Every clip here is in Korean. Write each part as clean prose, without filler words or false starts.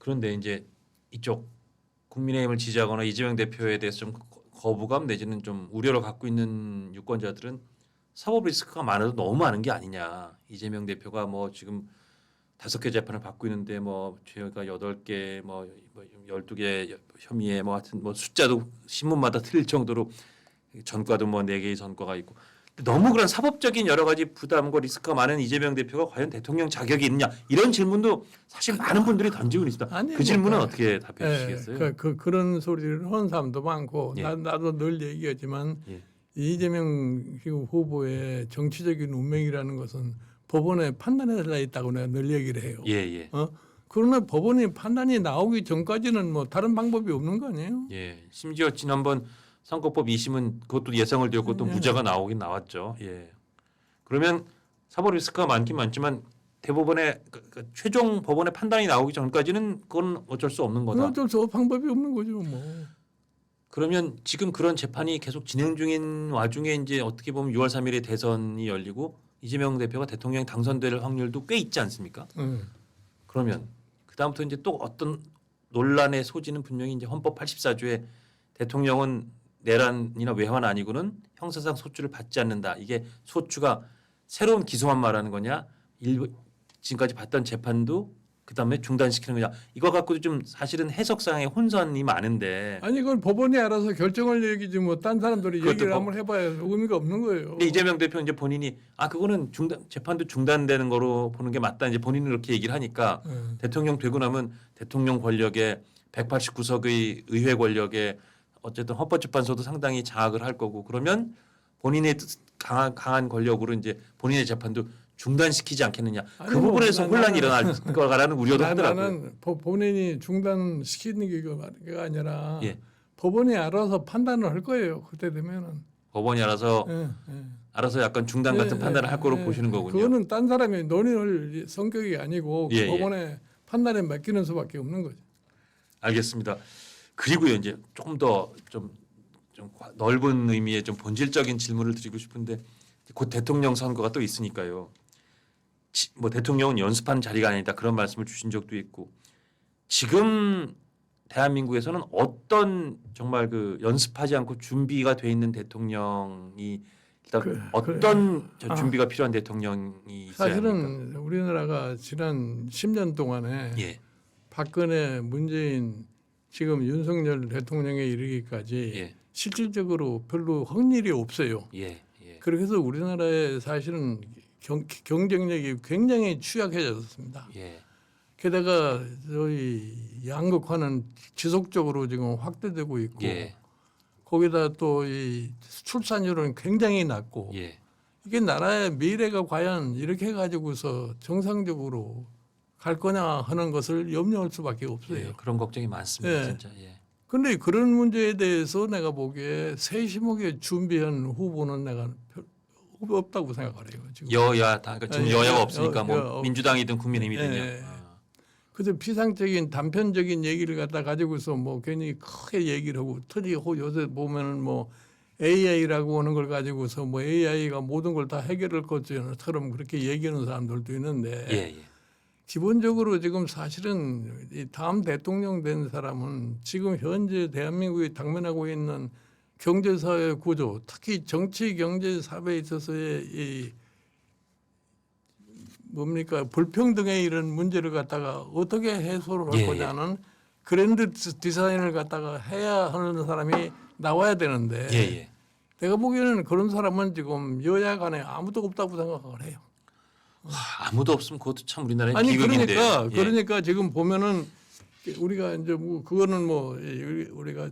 그런데 이제 이쪽 국민의힘을 지지하거나 이재명 대표에 대해서 좀 거부감 내지는 좀 우려를 갖고 있는 유권자들은 사법 리스크가 많아도 너무 많은 게 아니냐. 이재명 대표가 뭐 지금 5개 재판을 받고 있는데 뭐 죄가 8개 뭐 12개 혐의에 뭐 하여튼 뭐 숫자도 신문마다 틀릴 정도로 전과도 뭐 4개의 전과가 있고 너무 그런 사법적인 여러 가지 부담과 리스크가 많은 이재명 대표가 과연 대통령 자격이 있느냐 이런 질문도 사실 많은 분들이 던지고 있습니다. 아니, 그 질문은 어떻게 답해 예, 주시겠어요? 그런 소리를 하는 사람도 많고 예. 나도 늘 얘기하지만 예. 이재명 후보의 정치적인 운명이라는 것은 법원의 판단에 달려 있다고 내가 늘 얘기를 해요. 예, 예. 그러나 법원의 판단이 나오기 전까지는 뭐 다른 방법이 없는 거 아니에요? 예. 심지어 지난번 선거법 2심은 그것도 예상을 되었고 또 예. 무죄가 나오긴 나왔죠. 예. 그러면 사법 리스크가 많긴 많지만 대법원의 그 최종 법원의 판단이 나오기 전까지는 그건 어쩔 수 없는 거다. 어쩔 수 없는 방법이 없는 거죠, 뭐. 그러면 지금 그런 재판이 계속 진행 중인 와중에 이제 어떻게 보면 6월 3일에 대선이 열리고 이재명 대표가 대통령 당선될 확률도 꽤 있지 않습니까? 그러면 그다음부터 이제 또 어떤 논란의 소지는 분명히 이제 헌법 84조에 대통령은 내란이나 외환 아니고는 형사상 소추를 받지 않는다. 이게 소추가 새로운 기소만 말하는 거냐? 지금까지 봤던 재판도 그다음에 중단시키는 거냐? 이거 갖고도 좀 사실은 해석상의 혼선이 많은데. 아니 그건 법원이 알아서 결정을 얘기지 뭐 딴 사람들이 얘기를 한번 해봐야 의미가 없는 거예요. 근데 이재명 대표 이제 본인이 그거는 재판도 중단되는 거로 보는 게 맞다. 이제 본인은 그렇게 얘기를 하니까 대통령 되고 나면 대통령 권력에 189석의 의회 권력에 어쨌든 헌법재판소도 상당히 장악을 할 거고 그러면 본인의 강한 권력으로 이제 본인의 재판도 중단시키지 않겠느냐. 아니, 그 부분에서 혼란이 일어날 거라는 우려도 하더라고요. 나는 본인이 중단시키는 게 아니라 예. 법원이 알아서 판단을 할 거예요. 그때 되면은. 법원이 알아서 약간 중단 같은 판단을 할 거로 보시는 거군요. 그거는 딴 사람이 논의할 성격이 아니고 예, 법원의 판단에 맡기는 수밖에 없는 거죠. 알겠습니다. 그리고요 이제 조금 더 좀 넓은 의미의 좀 본질적인 질문을 드리고 싶은데 곧 대통령 선거가 또 있으니까요. 뭐 대통령은 연습하는 자리가 아니다 그런 말씀을 주신 적도 있고 지금 대한민국에서는 어떤 정말 그 연습하지 않고 준비가 돼 있는 대통령이 일단 어떤 준비가 필요한 대통령이 있어야 합니까? 사실은 우리나라가 지난 10년 동안에 예. 박근혜, 문재인, 지금 윤석열 대통령에 이르기까지 예. 실질적으로 별로 흥일이 없어요. 예. 예. 그래서 우리나라의 사실은 경쟁력이 굉장히 취약해졌습니다. 예. 게다가 저희 양극화는 지속적으로 지금 확대되고 있고 예. 거기다 또 이 출산율은 굉장히 낮고 예. 이게 나라의 미래가 과연 이렇게 해가지고서 정상적으로 갈 거냐 하는 것을 염려할 수밖에 없어요. 예. 그런 걱정이 많습니다. 예. 진짜. 예. 그런데 그런 문제에 대해서 내가 보기에 세심하게 준비한 후보는 내가 없다고 생각을 해요. 지금. 여야 다 그러니까 지금 여야가 없으니까 뭐 여- 민주당이든 국민의힘이든요. 예. 그래서 피상적인 단편적인 얘기를 갖다 가지고서 뭐 괜히 크게 얘기를 하고 특히 요새 보면은 뭐 AI라고 하는 걸 가지고서 뭐 AI가 모든 걸 다 해결할 것처럼 그렇게 얘기하는 사람들도 있는데 예. 예. 기본적으로 지금 사실은 이 다음 대통령 된 사람은 지금 현재 대한민국이 당면하고 있는 경제사회 구조, 특히 정치, 경제, 사회에 있어서의 이 뭡니까 불평등의 이런 문제를 갖다가 어떻게 해소를 할 예, 거냐는 그랜드 디자인을 갖다가 해야 하는 사람이 나와야 되는데 예. 예. 내가 보기에는 그런 사람은 지금 여야 간에 아무도 없다고 생각을 해요. 아무도 없으면 그것도 참 우리나라의 아니 비극인데. 그러니까 지금 보면은 우리가 이제 뭐 그거는 뭐 우리가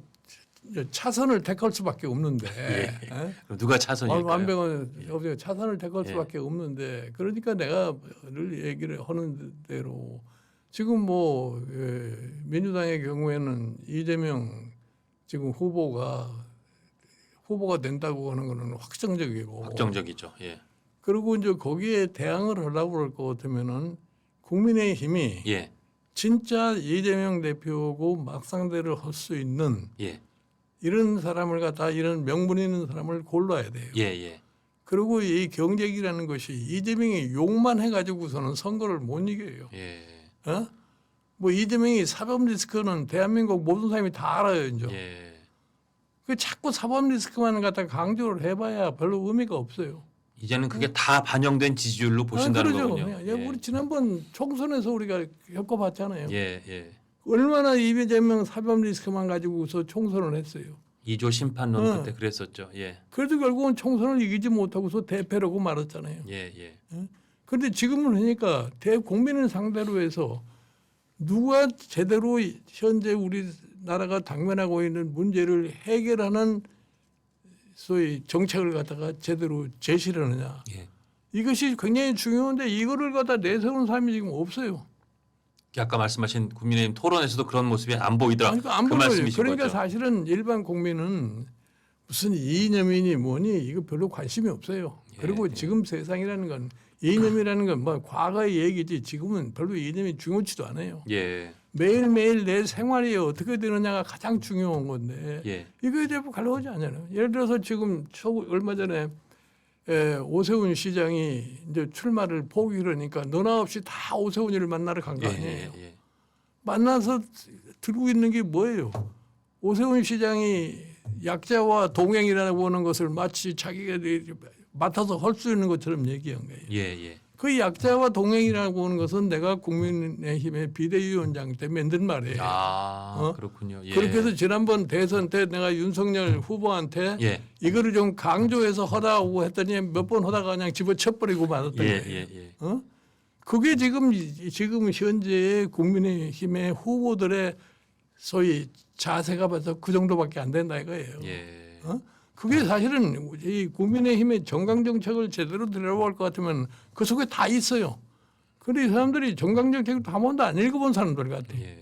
차선을 택할 수밖에 없는데 예. 그럼 누가 차선일까요? 완벽한 차선을 택할 예. 수밖에 없는데 그러니까 내가 늘 얘기를 하는 대로 지금 뭐 민주당의 경우에는 이재명 지금 후보가 된다고 하는 거는 확정적이죠. 예. 그리고 이제 거기에 대항을 하려고 할 것 같으면은 국민의힘이 예. 진짜 이재명 대표고 막상대를 할 수 있는 예. 이런 사람을 갖다 이런 명분 있는 사람을 골라야 돼요. 예. 예. 그리고 이 경쟁이라는 것이 이재명이 욕만 해가지고서는 선거를 못 이겨요. 예. 어? 뭐 이재명이 사법 리스크는 대한민국 모든 사람이 다 알아요, 이제. 예. 그 자꾸 사법 리스크만 갖다 강조를 해봐야 별로 의미가 없어요. 이제는 그게 다 반영된 지지율로 보신다는 그러죠. 거군요. 예, 우리 지난번 총선에서 우리가 겪어봤잖아요. 예, 예. 얼마나 이재명 사법 리스크만 가지고서 총선을 했어요. 2조 심판론 그때 그랬었죠. 예, 그래도 결국은 총선을 이기지 못하고서 대패라고 말았잖아요. 예, 예. 그런데 지금은 하니까 대국민을 상대로 해서 누가 제대로 현재 우리나라가 당면하고 있는 문제를 해결하는 소위 정책을 갖다가 제대로 제시를 하느냐. 예. 이것이 굉장히 중요한데 이거를 갖다 내세우는 사람이 지금 없어요. 아까 말씀하신 국민의힘 토론에서도 그런 모습이 안 보이더라. 그러니까 안 그 보여요. 말씀이신 그러니까 거죠. 사실은 일반 국민은 무슨 이념이니 뭐니 이거 별로 관심이 없어요. 예, 그리고 예. 지금 세상이라는 건 이념이라는 건 뭐 과거의 얘기지 지금은 별로 이념이 중요치도 않아요. 예, 매일매일 내 생활이 어떻게 되느냐가 가장 중요한 건데 예, 이거에 대해 갈라오지 않잖아요. 예를 들어서 지금 얼마 전에 오세훈 시장이 이제 출마를 포기를 하니까 너나 없이 다 오세훈이를 만나러 간 거 예, 아니에요. 예, 예. 만나서 들고 있는 게 뭐예요? 오세훈 시장이 약자와 동행이라고 하는 것을 마치 자기가 맡아서 할 수 있는 것처럼 얘기한 거예요. 예, 예. 그 약자와 동행이라고 하는 것은 내가 국민의힘의 비대위원장 때 만든 말이에요. 아, 그렇군요. 예. 그렇게 해서 지난번 대선 때 내가 윤석열 후보한테 예, 이거를 좀 강조해서 하라고 했더니 몇 번 하다가 그냥 집어쳐버리고 말았던 예, 거예요. 예, 예. 어? 그게 지금 현재의 국민의힘의 후보들의 소위 자세가 봐서 그 정도밖에 안 된다 이거예요. 예. 어? 그게 사실은 이 국민의힘의 정강 정책을 제대로 들여다볼 것 같으면 그 속에 다 있어요. 그런데 이 사람들이 정강 정책을 한 번도 안 읽어본 사람들 같아요. 예.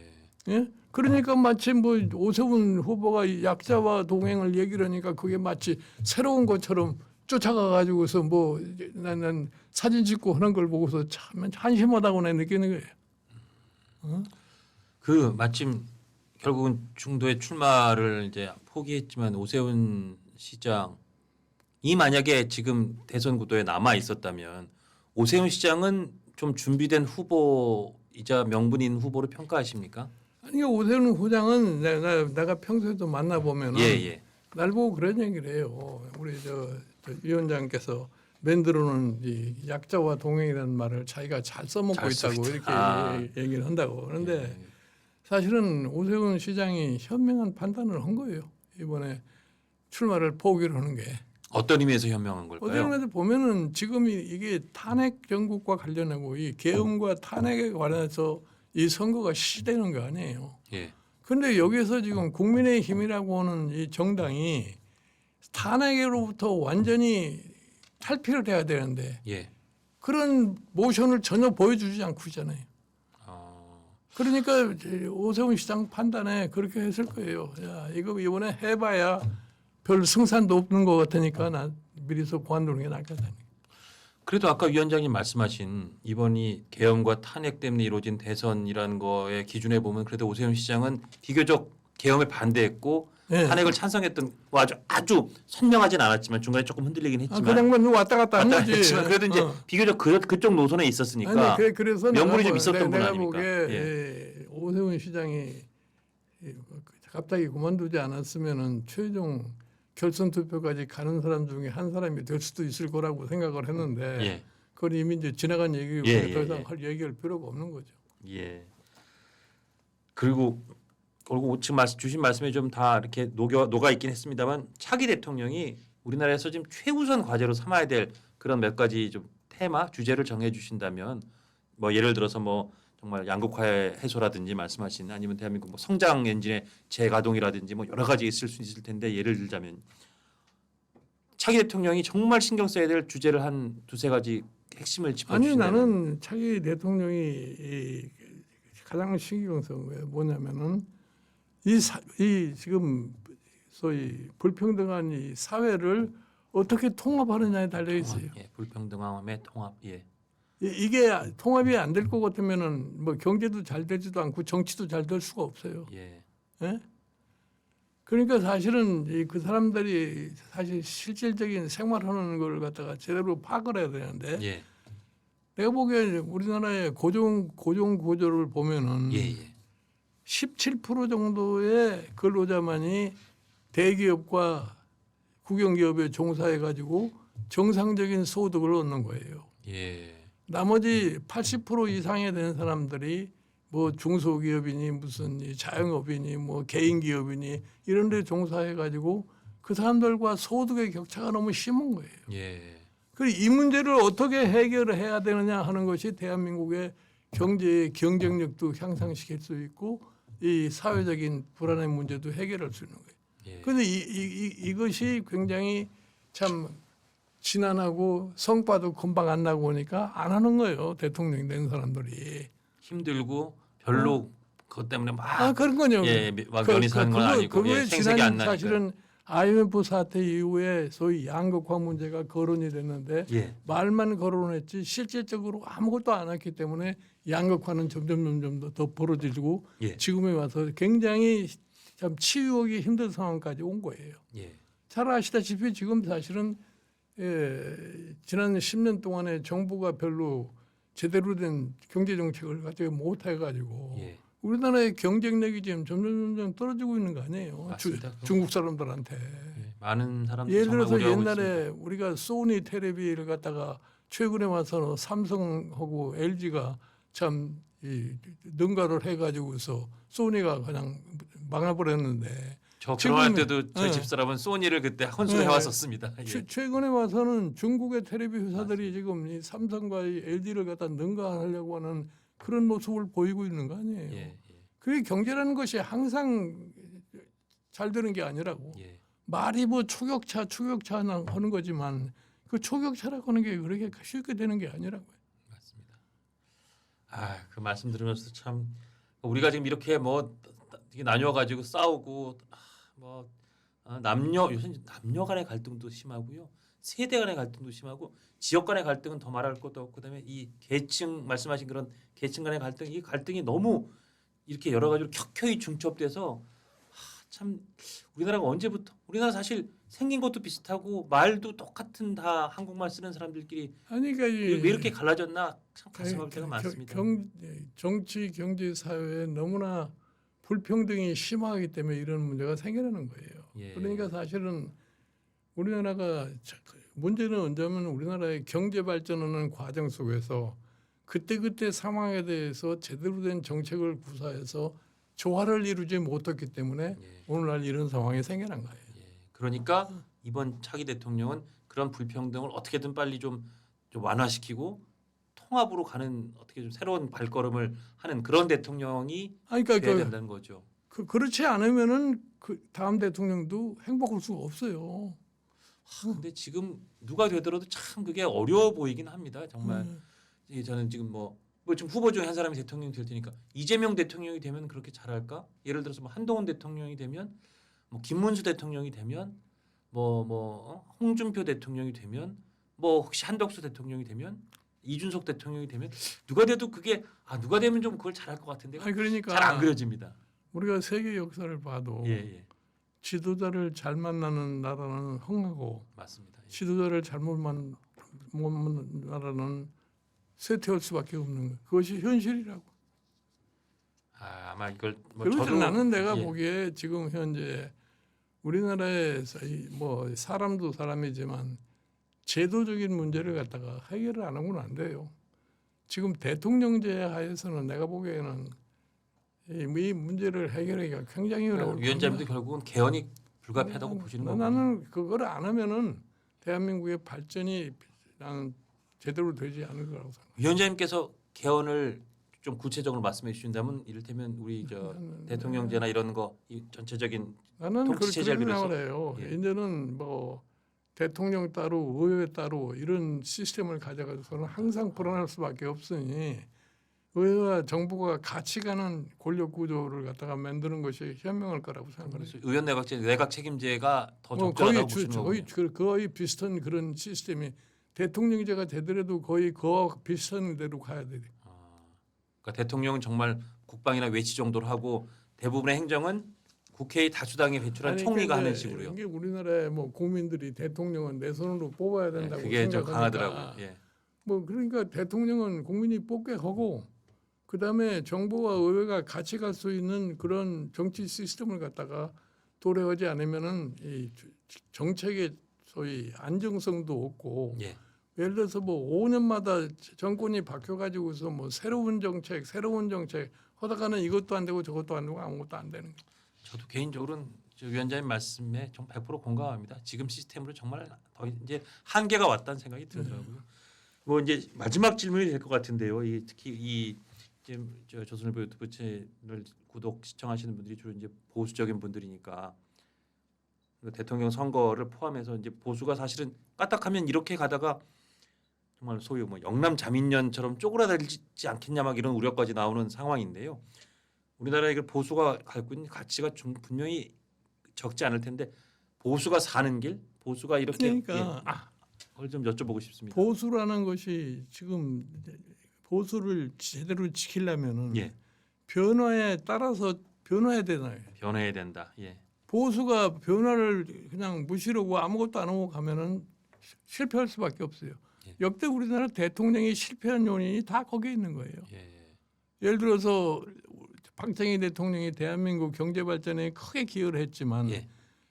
예? 그러니까 마치 뭐 오세훈 후보가 약자와 동행을 얘기를 하니까 그게 마치 새로운 것처럼 쫓아가 가지고서 뭐 난 사진 찍고 하는 걸 보고서 참 한심하다고 내 느끼는 거예요. 그 마침 결국은 중도에 출마를 이제 포기했지만 오세훈 시장이 만약에 지금 대선 구도에 남아 있었다면 오세훈 시장은 좀 준비된 후보이자 명분인 후보로 평가하십니까? 아니 오세훈 후장은 내가 평소에도 만나 보면은 예, 예. 날 보고 그런 얘기를 해요. 우리 저 위원장께서 만들어놓은 이 약자와 동행이라는 말을 자기가 잘 써먹고 잘 있다고 쓰고 이렇게 있다. 얘기를 한다고. 그런데 예. 사실은 오세훈 시장이 현명한 판단을 한 거예요. 이번에 출마를 포기를 하는 게. 어떤 의미에서 현명한 걸까요? 어떤 면에서 보면은 지금 이게 탄핵 정국과 관련하고 이 계엄과 탄핵에 관해서 이 선거가 시되는 거 아니에요. 예. 그런데 여기서 지금 국민의힘이라고 하는 이 정당이 탄핵으로부터 완전히 탈피를 해야 되는데 예. 그런 모션을 전혀 보여주지 않고 있잖아요. 그러니까 오세훈 시장 판단에 그렇게 했을 거예요. 야, 이거 이번에 해봐야 별 승산도 없는 것 같으니까 난 미리서 관두는 게 나을 것 같다. 그래도 아까 위원장님 말씀하신 이번이 계엄과 탄핵 때문에 이루어진 대선이라는 거에 기준에 보면 그래도 오세훈 시장은 비교적 계엄에 반대했고 네. 탄핵을 찬성했던 뭐 아주 선명하진 않았지만 중간에 조금 흔들리긴 했지만 그 양반 왔다 갔다 한 왔다 거지. 했지만 그래도 이제 비교적 그쪽 노선에 있었으니까 아니, 그래서 명분이 내가 좀 있었던 분 내가 아닙니까? 보기에 예. 오세훈 시장이 갑자기 그만두지 않았으면은 최종 결선 투표까지 가는 사람 중에 한 사람이 될 수도 있을 거라고 생각을 했는데 예. 그건 이미 이제 지나간 얘기고 예, 더 예, 이상 예. 할 얘기할 필요가 없는 거죠. 예. 그리고 지금 주신 말씀에 좀 다 이렇게 녹아 있긴 했습니다만 차기 대통령이 우리나라에서 지금 최우선 과제로 삼아야 될 그런 몇 가지 좀 테마 주제를 정해 주신다면 뭐 예를 들어서 뭐 정말 양극화의 해소라든지 말씀하신 아니면 대한민국 뭐 성장 엔진의 재가동이라든지 뭐 여러 가지 있을 수 있을 텐데 예를 들자면 차기 대통령이 정말 신경 써야 될 주제를 한 두세 가지 핵심을 짚어 아니 주신다면 나는 차기 대통령이 가장 신경 쓴 게 뭐냐면은 이 지금 소위 불평등한 이 사회를 어떻게 통합하느냐에 달려 있어요. 예, 불평등함의 통합 예. 이게 통합이 안 될 것 같으면은 뭐 경제도 잘 되지도 않고 정치도 잘 될 수가 없어요. 예. 예? 그러니까 사실은 그 사람들이 사실 실질적인 생활하는 걸 갖다가 제대로 파악을 해야 되는데 예. 내가 보기에 우리나라의 고용 구조를 보면은 예, 예. 17% 정도의 근로자만이 대기업과 국영기업에 종사해 가지고 정상적인 소득을 얻는 거예요. 예. 나머지 80% 이상에 되는 사람들이 뭐 중소기업이니 무슨 이 자영업이니 뭐 개인기업이니 이런 데 종사해 가지고 그 사람들과 소득의 격차가 너무 심한 거예요. 예. 그래서 이 문제를 어떻게 해결을 해야 되느냐 하는 것이 대한민국의 경제의 경쟁력도 향상시킬 수 있고 이 사회적인 불안의 문제도 해결할 수 있는 거예요. 예. 그런데 이것이 굉장히 참 지난하고 성과도 금방 안 나고 오니까 안 하는 거예요. 대통령이 된 사람들이. 힘들고 별로 그것 때문에 막 그런 거요. 예, 막 면이 사는 건 아니고 그거에 예, 생색이 안 나니까. 사실은 IMF 사태 이후에 소위 양극화 문제가 거론이 됐는데 예. 말만 거론했지 실질적으로 아무것도 안 했기 때문에 양극화는 점점 더 벌어지고 예. 지금에 와서 굉장히 참 치유하기 힘든 상황까지 온 거예요. 예. 잘 아시다시피 지금 사실은 지난 10년 동안에 정부가 별로 제대로 된 경제 정책을 가지고 못 해가지고 예. 우리나라의 경쟁력이 지금 점점 떨어지고 있는 거 아니에요. 맞습니다. 중국 사람들한테. 예. 많은 사람들이 예를 정말 들어서 우려하고 옛날에 있습니다. 우리가 소니 텔레비를 갖다가 최근에 와서 삼성하고 LG가 참 능가를 해가지고서 소니가 그냥 망해버렸는데 저 지금- 결혼할 때도 저희 예. 집사람은 소니를 그때 혼수해 예. 왔었습니다. 예. 최근에 와서는 중국의 텔레비 회사들이 지금 이 삼성과 이 LG를 갖다 능가하려고 하는 그런 모습을 보이고 있는 거 아니에요. 예. 그게 경제라는 것이 항상 잘 되는 게 아니라고. 예. 말이 뭐 초격차 하는 거지만 그 초격차라고 하는 게 그렇게 쉽게 되는 게 아니라고요. 맞습니다. 그 말씀 들으면서 참 우리가 지금 이렇게 뭐 이게 나뉘어 가지고 싸우고 남녀 요새 남녀 간의 갈등도 심하고요. 세대 간의 갈등도 심하고 지역 간의 갈등은 더 말할 것도 없고 그다음에 이 계층 말씀하신 그런 계층 간의 갈등 이 갈등이 너무 이렇게 여러 가지로 켜켜이 중첩돼서 참 우리나라가 언제부터 우리나라 사실 생긴 것도 비슷하고 말도 똑같은 다 한국말 쓰는 사람들끼리 아니 그러니까 왜 이렇게 갈라졌나 참 가슴 아플 때가 많습니다. 정치 경제 사회에 너무나 불평등이 심하기 때문에 이런 문제가 생겨나는 거예요. 예. 그러니까 사실은 우리나라가 문제는 언제면 우리나라의 경제 발전하는 과정 속에서 그때 상황에 대해서 제대로 된 정책을 구사해서 조화를 이루지 못했기 때문에 예. 오늘날 이런 상황이 생겨난 거예요. 예. 그러니까 이번 차기 대통령은 그런 불평등을 어떻게든 빨리 좀 완화시키고 통합으로 가는 어떻게 좀 새로운 발걸음을 하는 그런 대통령이 그러니까 돼야 된다는 거죠. 그렇지 않으면은 그 다음 대통령도 행복할 수가 없어요. 근데 지금 누가 되더라도 참 그게 어려워 보이긴 합니다. 정말 음. 저는 지금 뭐 지금 후보 중에 한 사람이 대통령이 될 테니까 이재명 대통령이 되면 그렇게 잘할까? 예를 들어서 뭐 한동훈 대통령이 되면 뭐 김문수 대통령이 되면 홍준표 대통령이 되면 뭐 혹시 한덕수 대통령이 되면 이준석 대통령이 되면 누가 돼도 그게 누가 되면 좀 그걸 잘할 것 같은데 아니 그러니까 잘 안 그려집니다. 우리가 세계 역사를 봐도 예. 지도자를 잘 만나는 나라는 흥하고 맞습니다. 예. 지도자를 잘못 만나는 나라는 쇠퇴할 수밖에 없는 거. 그것이 현실이라고. 아마 이걸 뭐 그래서 저도 나는 내가 예. 보기에 지금 현재 우리나라에서 뭐 사람도 사람이지만 제도적인 문제를 갖다가 해결을 안 하고는 안 돼요. 지금 대통령제 하에서는 내가 보기에는 이 문제를 해결하기가 굉장히 어려울 위원장님도 겁니다. 결국은 개헌이 불가피하다고 보시는 거고. 나는 그걸 안 하면은 대한민국의 발전이 나는 제대로 되지 않을 거라고 생각합니다. 위원장님께서 개헌을 좀 구체적으로 말씀해 주신다면 이를테면 우리 대통령제나 이런 거 이 전체적인 나는 통치 그렇게 체제를 생각을 빌어서? 해요. 예. 이제는 뭐 대통령 따로 의회 따로 이런 시스템을 가져가서는 항상 불안할 수밖에 없으니 의회와 정부가 같이 가는 권력 구조를 갖다가 만드는 것이 현명할 거라고 생각해요. 의원 내각 책임제가 더 뭐 적절하다고 보시는 거군요. 거의 비슷한 그런 시스템이 대통령제가 되더라도 거의 그와 비슷한 대로 가야 돼요. 그러니까 대통령은 정말 국방이나 외치 정도로 하고 대부분의 행정은 국회의 다수당에 배출한 총리가 하는 식으로요. 이게 우리나라의 뭐 국민들이 대통령은 내 손으로 뽑아야 된다고 그게 좀 생각하니까 강하더라고요. 예. 뭐 그러니까 대통령은 국민이 뽑게 하고 그다음에 정부와 의회가 같이 갈 수 있는 그런 정치 시스템을 갖다가 도래하지 않으면은 이 정책의 소위 안정성도 없고 예. 예를 들어서 뭐 5년마다 정권이 바뀌어 가지고서 뭐 새로운 정책 하다가는 이것도 안 되고 저것도 안 되고 아무것도 안 되는 거예요. 저도 개인적으로는 저 위원장님 말씀에 정 100% 공감합니다. 지금 시스템으로 정말 더 이제 한계가 왔다는 생각이 들더라고요. 뭐 이제 마지막 질문이 될 것 같은데요. 이 특히 이 지금 저 조선일보 유튜브 채널 구독 시청하시는 분들이 주로 이제 보수적인 분들이니까 대통령 선거를 포함해서 이제 보수가 사실은 까딱하면 이렇게 가다가 정말 소위 뭐 영남 자민련처럼 쪼그라들지 않겠냐 막 이런 우려까지 나오는 상황인데요. 우리나라의 그 보수가 갖고 있는 가치가 좀 분명히 적지 않을 텐데 보수가 사는 길, 보수가 이렇게 그러니까 그걸 좀 여쭤보고 싶습니다. 보수라는 것이 지금 보수를 제대로 지키려면은 예, 변화에 따라서 변화해야 되나요? 변해야 된다. 예, 보수가 변화를 그냥 무시하고 아무것도 안 하고 가면은 실패할 수밖에 없어요. 예. 역대 우리나라 대통령이 실패한 요인이 다 거기에 있는 거예요. 예, 예를 들어서 박정희 대통령이 대한민국 경제 발전에 크게 기여를 했지만 예,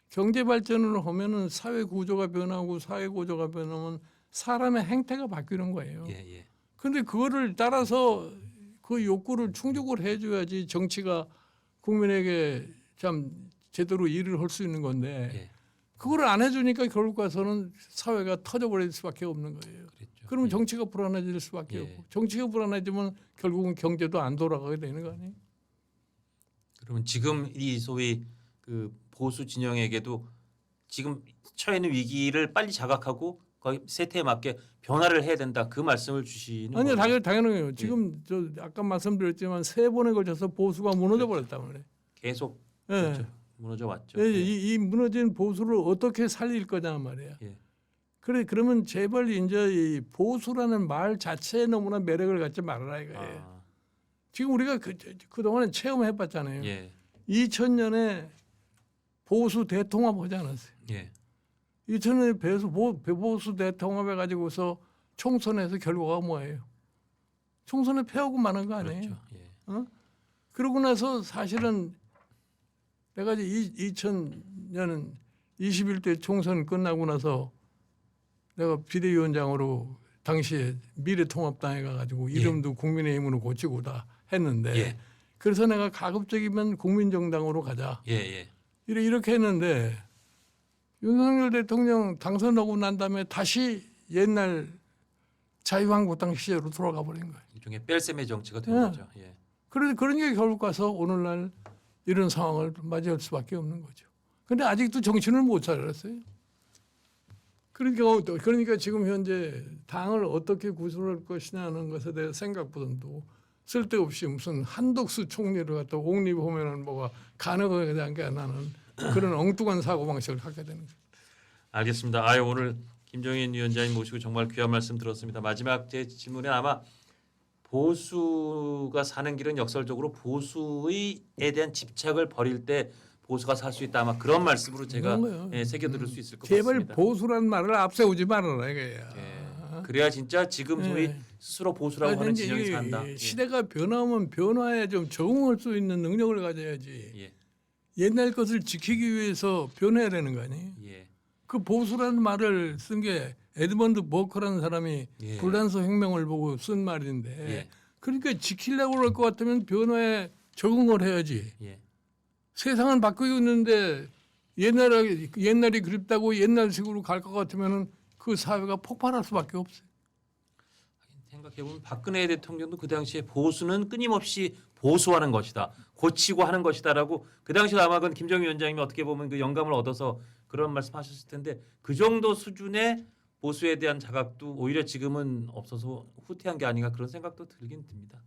경제 발전을 하면은 사회 구조가 변하고 사회 구조가 변하면 사람의 행태가 바뀌는 거예요. 예, 예, 그런데 그거를 따라서 그 욕구를 충족을 해줘야지 정치가 국민에게 참 제대로 일을 할 수 있는 건데 예. 그걸 안 해주니까 결국 가서는 사회가 터져버릴 수밖에 없는 거예요. 그랬죠. 그러면 예. 정치가 불안해질 수밖에 예. 없고 정치가 불안해지면 결국은 경제도 안 돌아가게 되는 거 아니에요? 그러면 지금 이 소위 그 보수 진영에게도 지금 처해 있는 위기를 빨리 자각하고 거의 세태에 맞게 변화를 해야 된다. 그 말씀을 주시는 아니요, 거예요. 당연해요. 지금 저 아까 말씀드렸지만 3번에 걸쳐서 보수가 무너져 버렸단 말이에요. 계속 예. 그렇죠. 무너져 왔죠. 예, 이 무너진 보수를 어떻게 살릴 거냐 말이야. 예. 그러면 제발 이제 이 보수라는 말 자체에 너무나 매력을 갖지 말아라 이거예요. 아, 지금 우리가 그동안에 체험해봤잖아요. 예, 2000년에 보수 대통합 하지 않았어요. 예, 2000년에 보수 대통합 해가지고서 총선에서 결과가 뭐예요? 총선에 패하고 마는 거 아니에요? 그렇죠. 예, 그러고 나서 사실은 내가 이제 2000년 21대 총선 끝나고 나서 내가 비대위원장으로 당시에 미래통합당에 가가지고 이름도 국민의힘으로 고치고 다 했는데 예. 그래서 내가 가급적이면 국민정당으로 가자 예, 예. 이렇게 했는데 윤석열 대통령 당선하고 난 다음에 다시 옛날 자유한국당 시절로 돌아가 버린 거예요. 일종의 뺄셈의 정치가 된 예. 거죠. 예. 그러니까 결국 가서 오늘날 이런 상황을 맞이할 수밖에 없는 거죠. 그런데 아직도 정신을 못 차렸어요. 그러니까 지금 현재 당을 어떻게 구성할 것이냐는 것에 대해 생각보다도 쓸데없이 무슨 한덕수 총리를 갖다 옹립하면은 뭐가 가능하게 게 나는 그런 엉뚱한 사고 방식을 갖게 되는 거죠. 알겠습니다. 아유 오늘 김종인 위원장님 모시고 정말 귀한 말씀 들었습니다. 마지막 제 질문에 아마 보수가 사는 길은 역설적으로 보수에 대한 집착을 버릴 때 보수가 살 수 있다. 아마 그런 말씀으로 제가 그런 거예요. 새겨들을 수 있을 것 제발 같습니다. 보수란 말을 앞세우지 말아라 이거야. 예. 그래야 진짜 지금 소위 예. 스스로 보수라고 하는 진영이 산다. 예. 시대가 변하면 변화에 좀 적응할 수 있는 능력을 가져야지. 예. 옛날 것을 지키기 위해서 변해야 되는 거 아니에요? 예. 그 보수라는 말을 쓴 게 에드먼드 버커라는 사람이 예. 불란서 혁명을 보고 쓴 말인데 예. 그러니까 지키려고 할 것 같으면 변화에 적응을 해야지. 예. 세상은 바뀌고 있는데 옛날이 그립다고 옛날식으로 갈 것 같으면은 그 사회가 폭발할 수밖에 없어요. 생각해보면 박근혜 대통령도 그 당시에 보수는 끊임없이 보수하는 것이다. 고치고 하는 것이다라고 그 당시에 아마 그 김정일 위원장님이 어떻게 보면 그 영감을 얻어서 그런 말씀하셨을 텐데 그 정도 수준의 보수에 대한 자각도 오히려 지금은 없어서 후퇴한 게 아닌가 그런 생각도 들긴 듭니다.